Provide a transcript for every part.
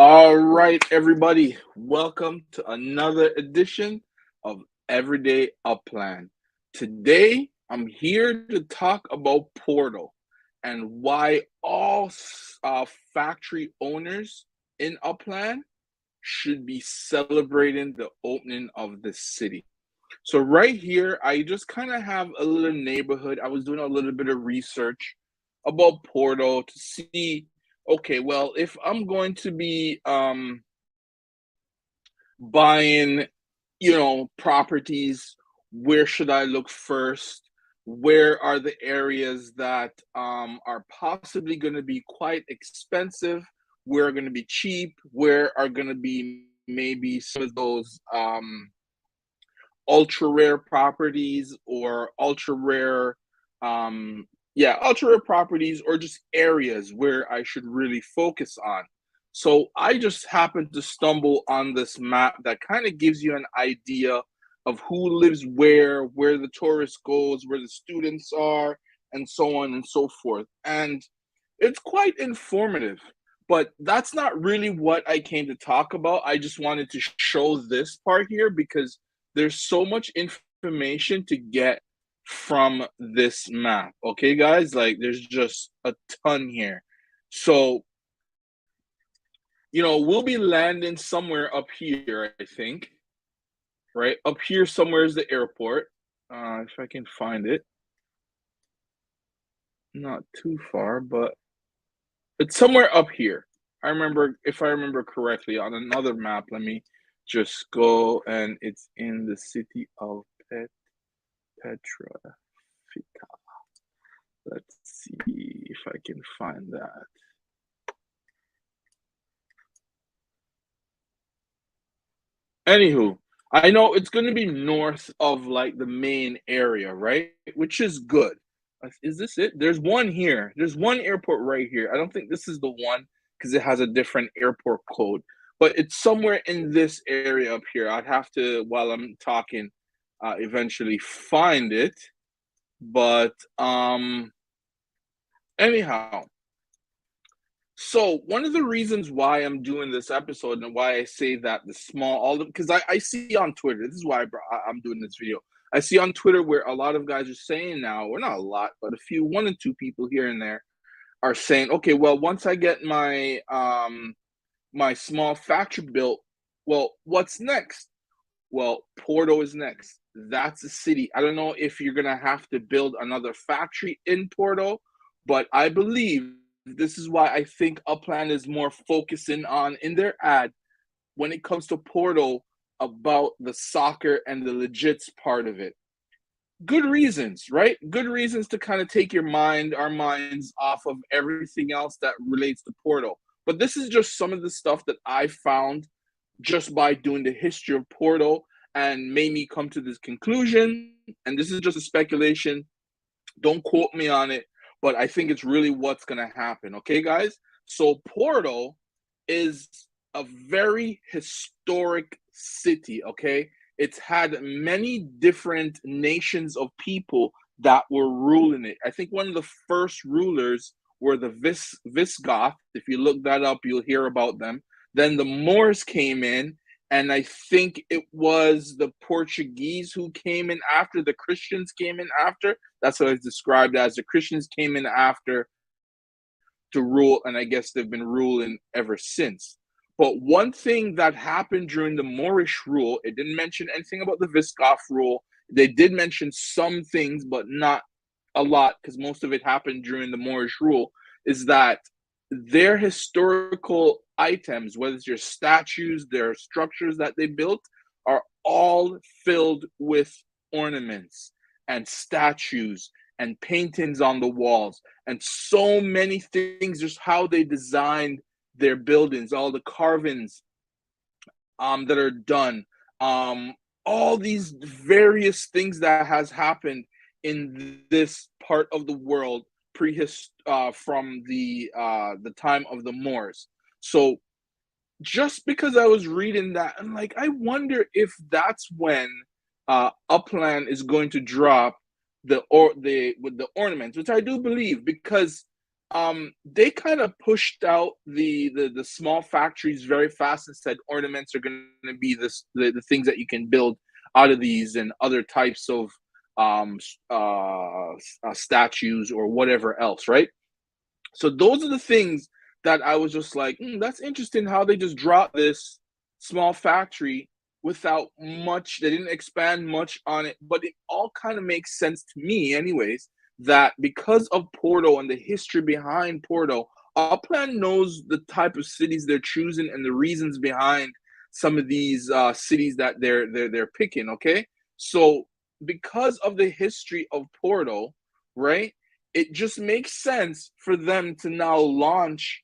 All right, everybody, welcome to another edition of Everyday Upland. Today, I'm here to talk about Porto and why all factory owners in Upland should be celebrating the opening of the city. So, right here, I just kind of have a little neighborhood. I was doing a little bit of research about Porto to see, okay, well, if I'm going to be buying, properties, where should I look first? Where are the areas that are possibly going to be quite expensive? Where are going to be cheap? Where are going to be maybe some of those ultra rare properties or ultra rare properties or just areas where I should really focus on. So I just happened to stumble on this map that kind of gives you an idea of who lives where the tourist goes, where the students are, and so on and so forth. And it's quite informative, but that's not really what I came to talk about. I just wanted to show this part here because there's so much information to get from this map. Okay, guys, like there's just a ton here. So, we'll be landing somewhere up here, I think. Right up here somewhere is the airport. If I can find it, not too far, but it's somewhere up here. If I remember correctly, on another map. Let me just go, and it's in the city of Petra. Let's see if I can find that. Anywho, I know it's going to be north of like the main area, right? Which is good. Is this it? There's one here. There's one airport right here. I don't think this is the one because it has a different airport code, but it's somewhere in this area up here. I'd have to, while I'm talking, eventually find it. But anyhow, so one of the reasons why I'm doing this episode and why I say that the small all because I see on Twitter, this is why I'm doing this video. I see on Twitter where a lot of guys are saying now, or not a lot, but a few, one and two people here and there are saying, okay, well, once I get my small factory built, well, what's next? Well, Porto is next. That's a city. I don't know if you're gonna have to build another factory in Porto, but I believe this is why I think Upland is more focusing on in their ad when it comes to Porto about the soccer and the legits part of it. Good reasons, right? Good reasons to kind of take our minds off of everything else that relates to Porto. But this is just some of the stuff that I found just by doing the history of Porto and made me come to this conclusion. And this is just a speculation. Don't quote me on it, but I think it's really what's going to happen. Okay, guys? So Porto is a very historic city. Okay. It's had many different nations of people that were ruling it. I think one of the first rulers were the Visigoth. If you look that up, you'll hear about them. Then the Moors came in, and I think it was the Portuguese who came in after. The Christians came in after. That's what it's described as. The Christians came in after to rule, and I guess they've been ruling ever since. But one thing that happened during the Moorish rule, it didn't mention anything about the Visigoth rule. They did mention some things, but not a lot, because most of it happened during the Moorish rule, is that their historical items, whether it's their statues, their structures that they built, are all filled with ornaments and statues and paintings on the walls and so many things, just how they designed their buildings, all the carvings that are done, all these various things that has happened in this part of the world from the time of the Moors. So just because I was reading that, I'm like, I wonder if that's when Upland is going to drop with the ornaments, which I do believe, because they kind of pushed out the small factories very fast and said ornaments are going to be the things that you can build out of these and other types of statues or whatever else, right? So those are the things that I was just like, that's interesting how they just dropped this small factory without much. They didn't expand much on it, but it all kind of makes sense to me, anyways, that because of Porto and the history behind Porto, Upland knows the type of cities they're choosing and the reasons behind some of these cities that they're picking. Okay, so because of the history of Porto, right? It just makes sense for them to now launch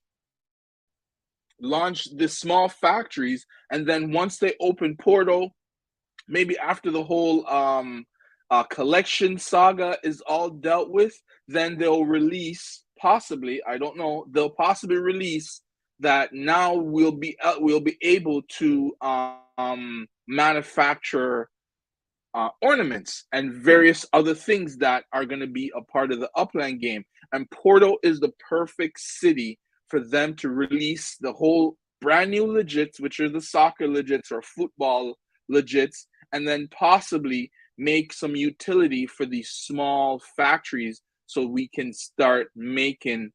the small factories, and then once they open Porto, maybe after the whole collection saga is all dealt with, then they'll release, possibly, I don't know, they'll possibly release that now we'll be able to manufacture ornaments and various other things that are going to be a part of the Upland game. And Porto is the perfect city for them to release the whole brand new legits, which are the soccer legits or football legits, and then possibly make some utility for these small factories so we can start making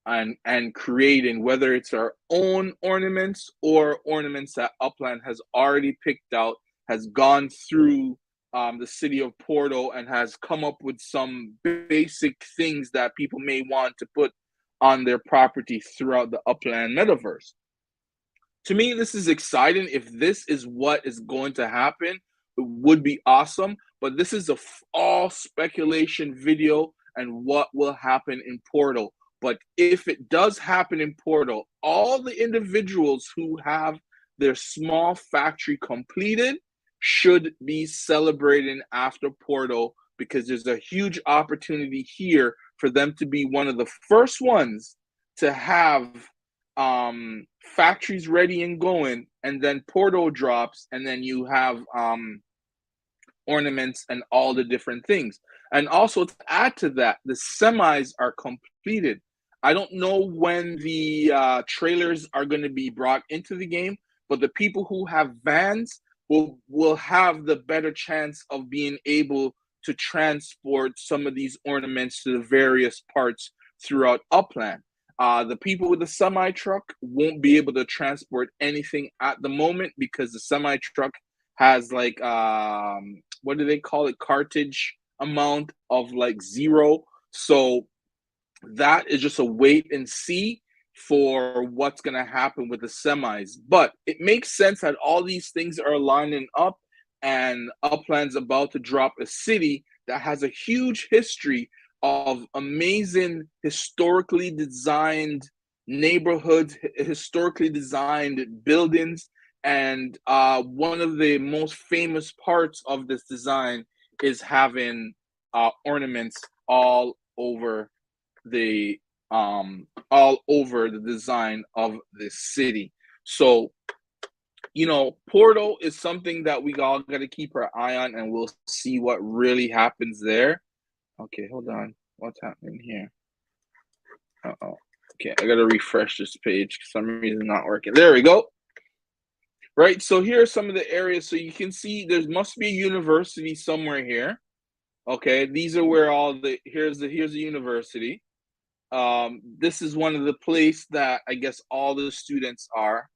and creating, whether it's our own ornaments or ornaments that Upland has already picked out, has gone through the city of Porto and has come up with some basic things that people may want to put on their property throughout the Upland metaverse. To me, this is exciting. If this is what is going to happen, it would be awesome. But this is all speculation video and what will happen in Porto. But if it does happen in Porto, all the individuals who have their small factory completed should be celebrating after Porto, because there's a huge opportunity here for them to be one of the first ones to have factories ready and going, and then Porto drops, and then you have ornaments and all the different things. And also to add to that, the semis are completed. I don't know when the trailers are going to be brought into the game, but the people who have vans will have the better chance of being able to transport some of these ornaments to the various parts throughout Upland. The people with the semi truck won't be able to transport anything at the moment because the semi truck has like what do they call it, cartage amount of like 0. So that is just a wait and see for what's going to happen with the semis. But it makes sense that all these things are lining up, and Upland's about to drop a city that has a huge history of amazing historically designed neighborhoods, historically designed buildings. And one of the most famous parts of this design is having ornaments all over the design of this city. So, Porto is something that we all got to keep our eye on, and we'll see what really happens there. Okay, hold on. What's happening here? Uh-oh. Okay, I got to refresh this page. For some reason, not working. There we go. Right, so here are some of the areas. So you can see there must be a university somewhere here. Okay, these are where here's the university. This is one of the place that I guess all the students are.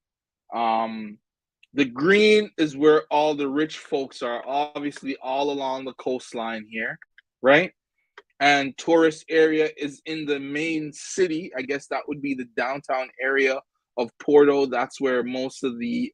The green is where all the rich folks are, obviously all along the coastline here, right? And tourist area is in the main city. I guess that would be the downtown area of Porto. That's where most of the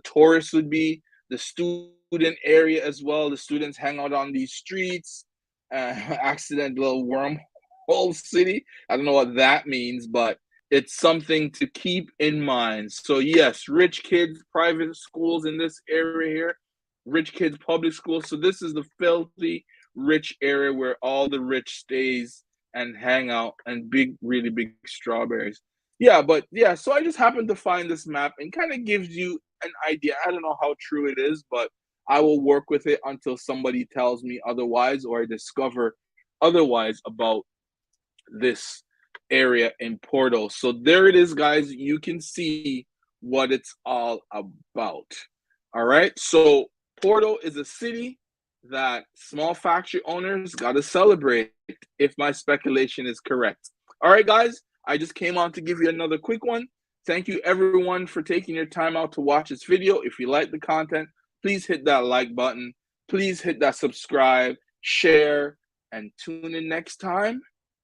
tourists would be. The student area as well. The students hang out on these streets. Accidental wormhole city. I don't know what that means, but it's something to keep in mind. So yes, rich kids, private schools in this area here, rich kids, public schools. So this is the filthy rich area where all the rich stays and hang out, and really big strawberries. Yeah, so I just happened to find this map and kind of gives you an idea. I don't know how true it is, but I will work with it until somebody tells me otherwise or I discover otherwise about this area in Porto. So there it is, guys. You can see what it's all about. All right. So Porto is a city that small factory owners got to celebrate if my speculation is correct. All right, guys. I just came on to give you another quick one. Thank you, everyone, for taking your time out to watch this video. If you like the content, please hit that like button. Please hit that subscribe, share, and tune in next time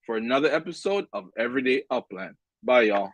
for another episode of Everyday Upland. Bye, y'all.